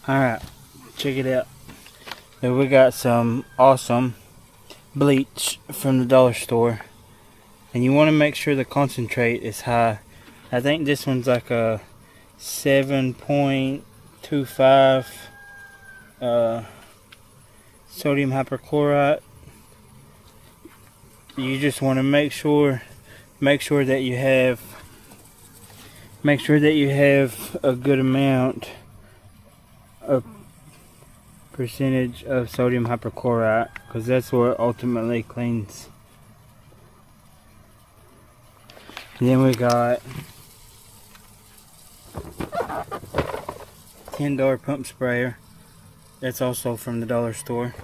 Alright, check it out. Here we got some awesome bleach from the dollar store. And you want to make sure the concentrate is high. I think this one's like a 7.25 sodium hypochlorite. You just want to make sure that you have a good amount of percentage of sodium hypochlorite, because that's what ultimately cleans. And then we got $10 pump sprayer. That's also from the dollar store.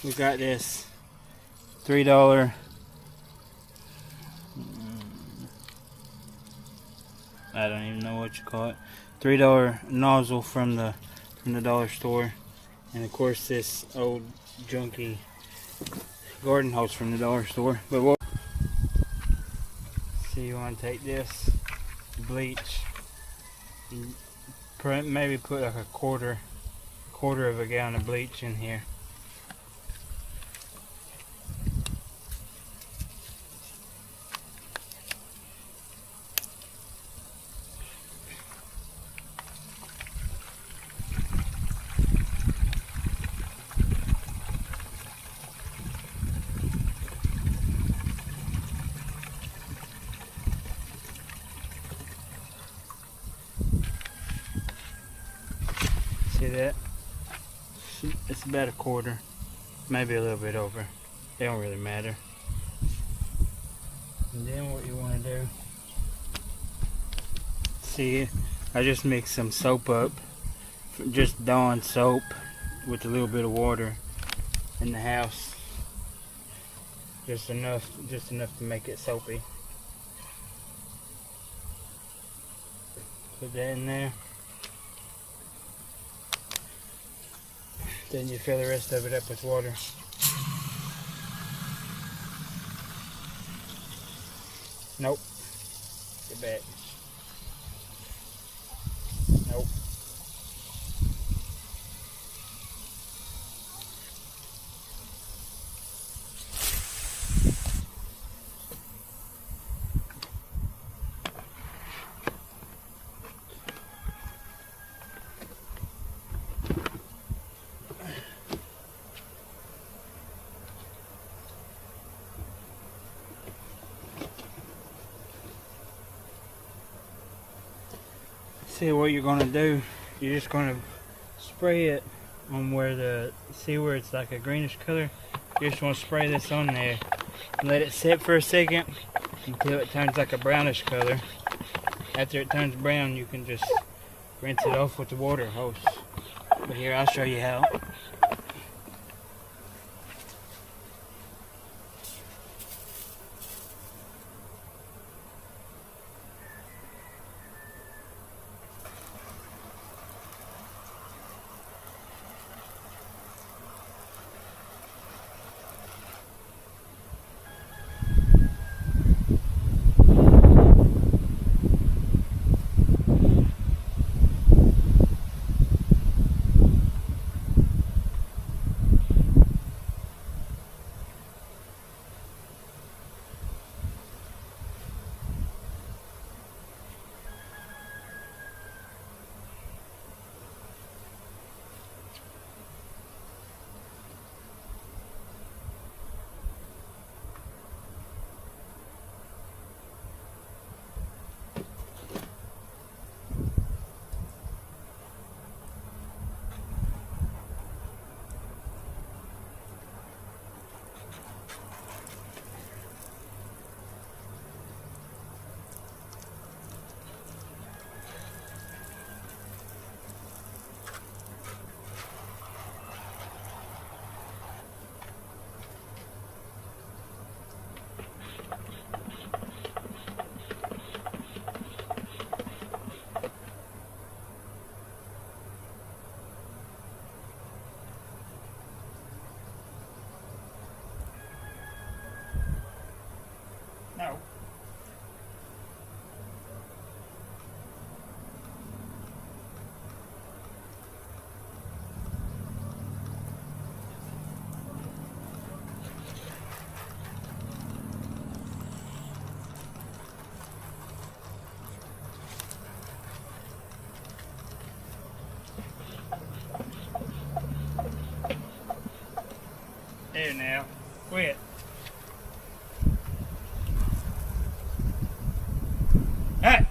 We got this $3, I don't even know what you call it, $3 nozzle from the dollar store. And of course this old junky garden hose from the dollar store. But what, so you want to take this bleach, maybe put like a quarter of a gallon of bleach in here. See that? It's about a quarter, maybe a little bit over. They don't really matter. And then what you want to do, see, I just mixed some soap up, just Dawn soap with a little bit of water in the house. Just enough to make it soapy. Put that in there. Then you fill the rest of it up with water. Nope. Get back. Nope. See what you're gonna do, you're just gonna spray it on where see where it's like a greenish color. You just want to spray this on there and let it sit for a second until it turns like a brownish color. After it turns brown, you can just rinse it off with the water hose. But here, I'll show you how. There now. Quit. Hey!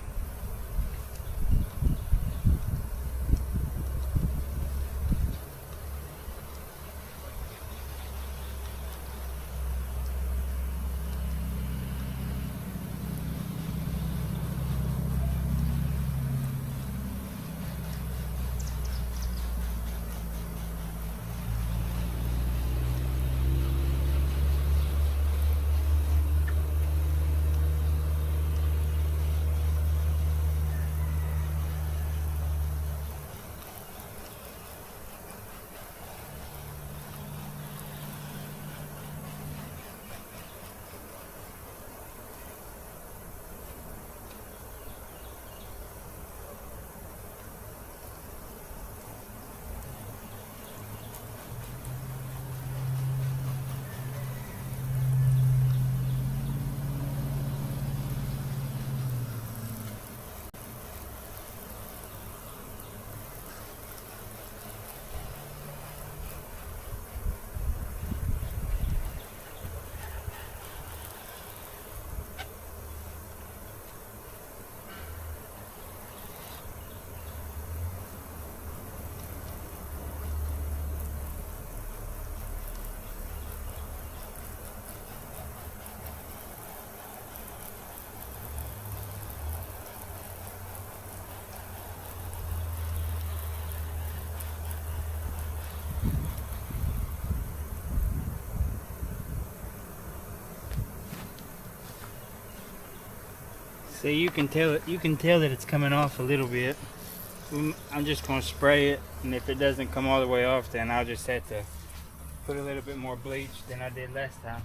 See, you can tell it. You can tell that it's coming off a little bit. I'm just going to spray it, and if it doesn't come all the way off, then I'll just have to put a little bit more bleach than I did last time.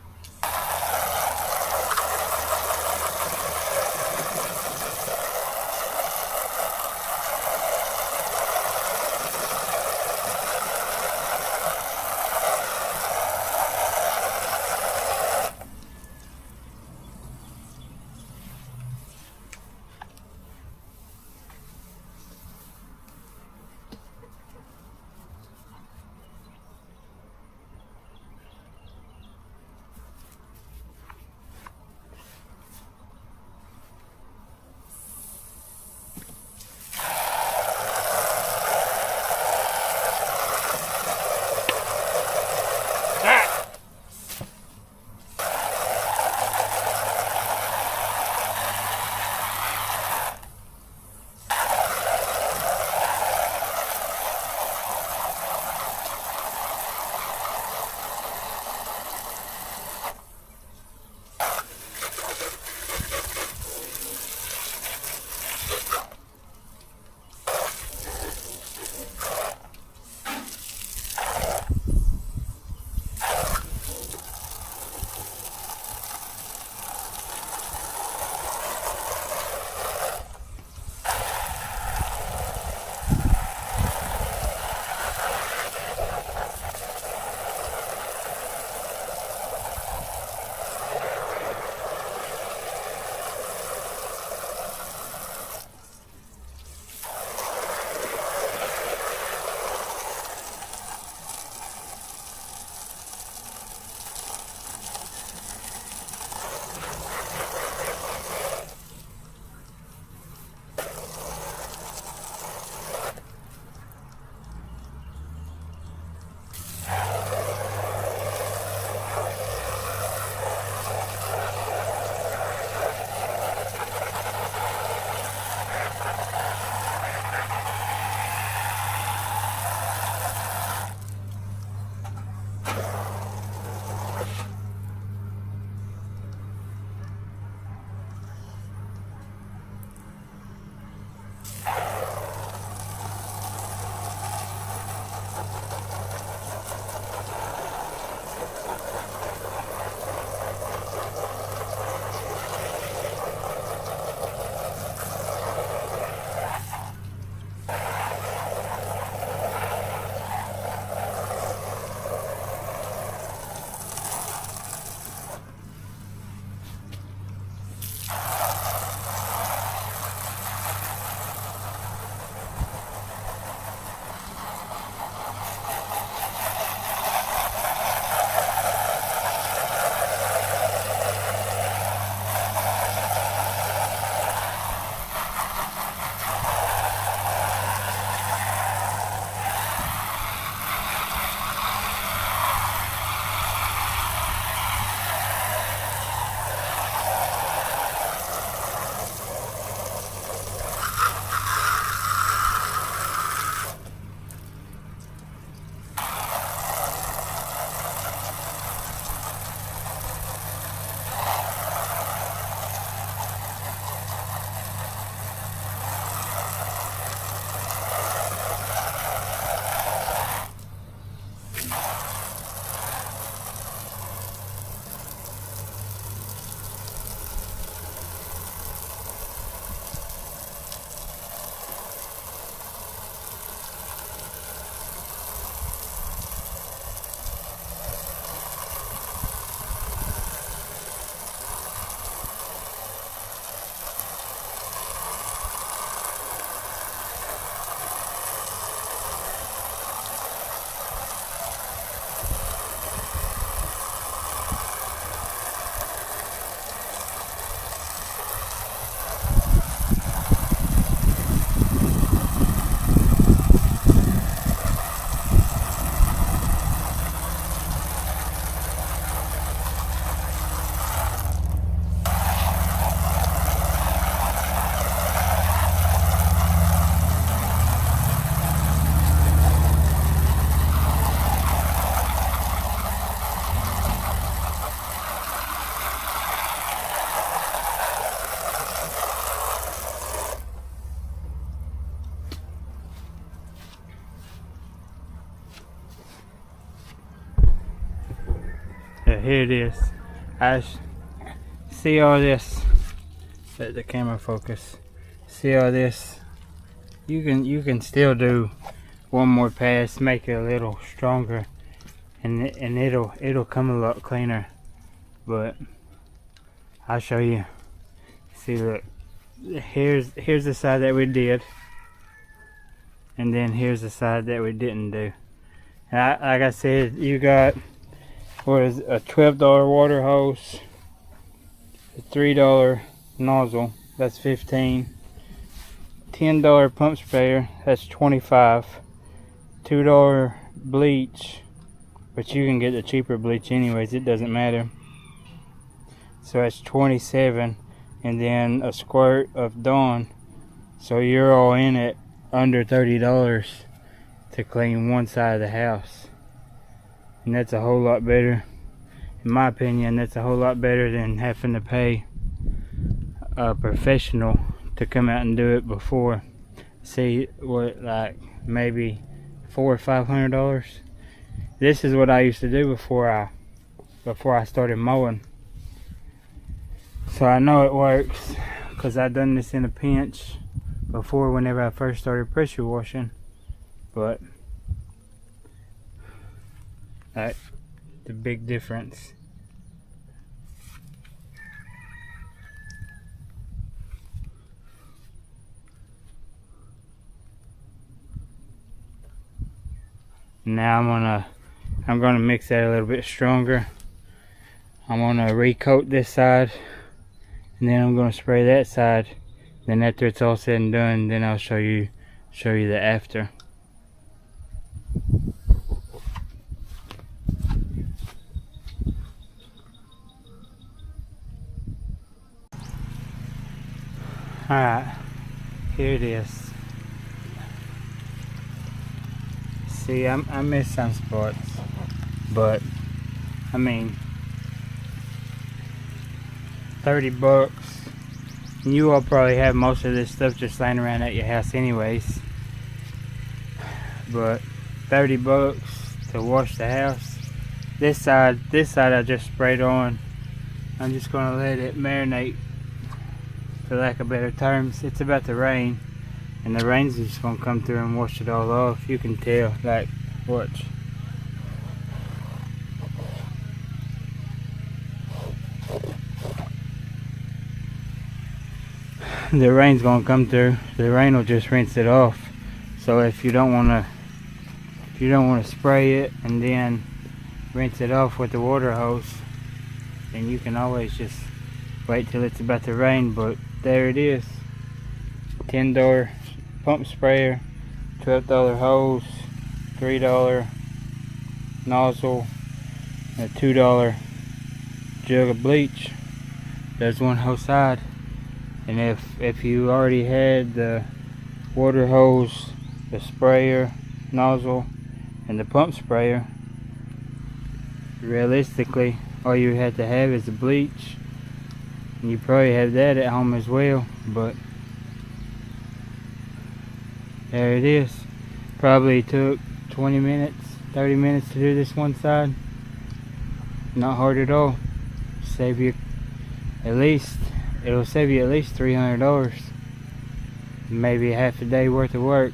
So here it is. See all this. Let the camera focus. See all this. You can still do one more pass, make it a little stronger, and it'll come a lot cleaner. But I'll show you. See, look. Here's the side that we did, and then here's the side that we didn't do. And like I said, you got what is a $12 water hose, a $3 nozzle, that's $15, $10 pump sprayer, that's $25, $2 bleach, but you can get the cheaper bleach anyways, it doesn't matter. So that's $27, and then a squirt of Dawn. So you're all in it under $30 to clean one side of the house. And that's a whole lot better. In my opinion, that's a whole lot better than having to pay a professional to come out and do it before. See, what, like maybe $400 or $500. This is what I used to do before I started mowing. So I know it works because I've done this in a pinch before whenever I first started pressure washing. But that's the big difference. Now I'm gonna mix that a little bit stronger. I'm gonna recoat this side, and then I'm gonna spray that side. Then after it's all said and done, then I'll show you the after. Alright, here it is. See, I missed some spots, but I mean, $30. You all probably have most of this stuff just laying around at your house anyways. But $30 to wash the house. This side I just sprayed on. I'm just gonna let it marinate, for lack of better terms. It's about to rain, and the rain's just gonna come through and wash it all off. You can tell, like, watch. The rain's gonna come through. The rain will just rinse it off. So if you don't wanna spray it and then rinse it off with the water hose, then you can always just wait till it's about to rain. But there it is. $10 pump sprayer, $12 hose, $3 nozzle, and a $2 jug of bleach. There's one whole side. And if you already had the water hose, the sprayer, nozzle, and the pump sprayer, realistically all you had to have is the bleach. And you probably have that at home as well, but there it is. Probably took 20 minutes, 30 minutes to do this one side. Not hard at all. Save you at least, it'll save you at least $300. Maybe half a day worth of work.